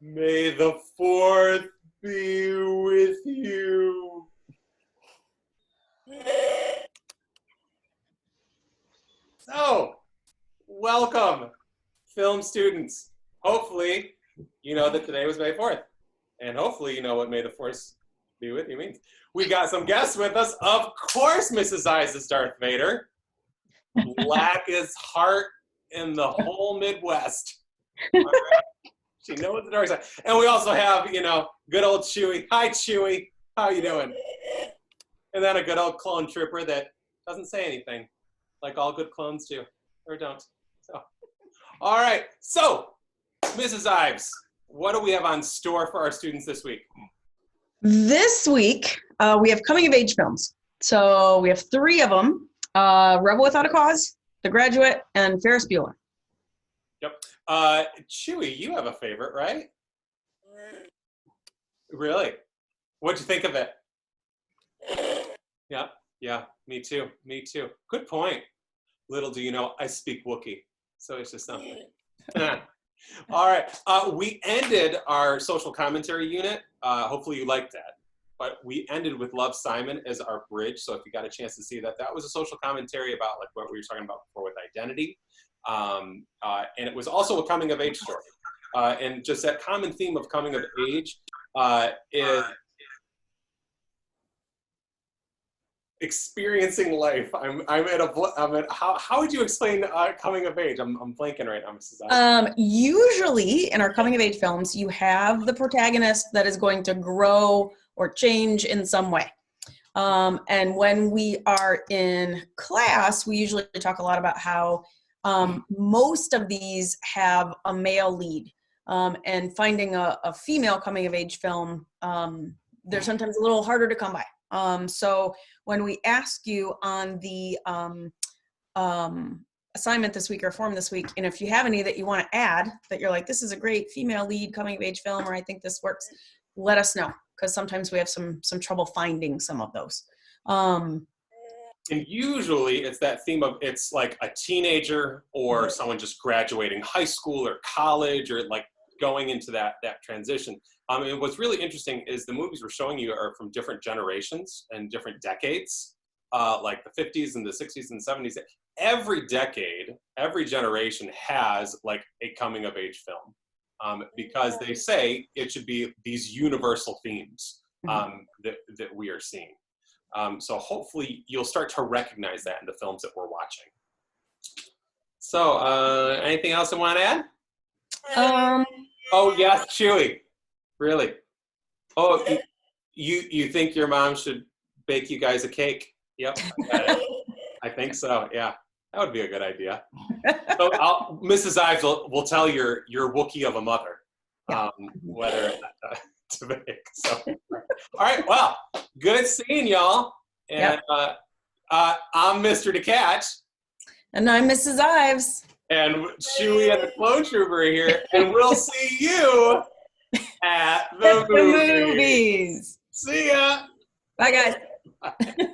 May the fourth be with you. So, welcome, film students. Hopefully, you know that today was May 4th. And hopefully you know what May the 4th be with you means. We got some guests with us. Of course, Mrs. Ives is Darth Vader. Blackest heart in the whole Midwest. All right. She knows the dark side. And we also have, good old Chewie. Hi, Chewie. How you doing? And then a good old clone trooper that doesn't say anything, like all good clones do, or don't. So, all right. So, Mrs. Ives, what do we have on store for our students this week? This week, we have coming-of-age films. So we have 3 of them, Rebel Without a Cause, The Graduate, and Ferris Bueller. Yep. Chewie, you have a favorite, right? Really? What'd you think of it? Yeah, me too. Good point. Little do you know, I speak Wookiee, so it's just something. All right, we ended our social commentary unit. Hopefully you liked that. But we ended with Love, Simon as our bridge. So if you got a chance to see that, that was a social commentary about like what we were talking about before with identity. And it was also a coming of age story. And just that common theme of coming of age is experiencing life. How would you explain coming of age? I'm blanking right now, Mrs. Ives. Usually in our coming of age films, you have the protagonist that is going to grow or change in some way. And when we are in class, we usually talk a lot about how most of these have a male lead. And finding a female coming of age film, they're sometimes a little harder to come by. So when we ask you on the assignment this week or form this week, and if you have any that you want to add, that you're like, this is a great female lead coming of age film, or I think this works, let us know, because sometimes we have some trouble finding some of those. And usually it's that theme of, it's like a teenager or someone just graduating high school or college or like going into that transition. And what's really interesting is the movies we're showing you are from different generations and different decades, like the 50s and the 60s and 70s. Every decade, every generation has like a coming of age film. Because they say it should be these universal themes that we are seeing. So hopefully you'll start to recognize that in the films that we're watching. So anything else I want to add? Oh yes, Chewie. Really? Oh, you think your mom should bake you guys a cake? Yep, I got it. I think so, yeah. That would be a good idea. So Mrs. Ives will tell your Wookiee of a mother whether to make. So, all right, well, good seeing y'all. And I'm Mr. DeCatch. And I'm Mrs. Ives. And Chewie and the Clone Trooper are here. And we'll see you at the movies. See ya. Bye, guys. Bye.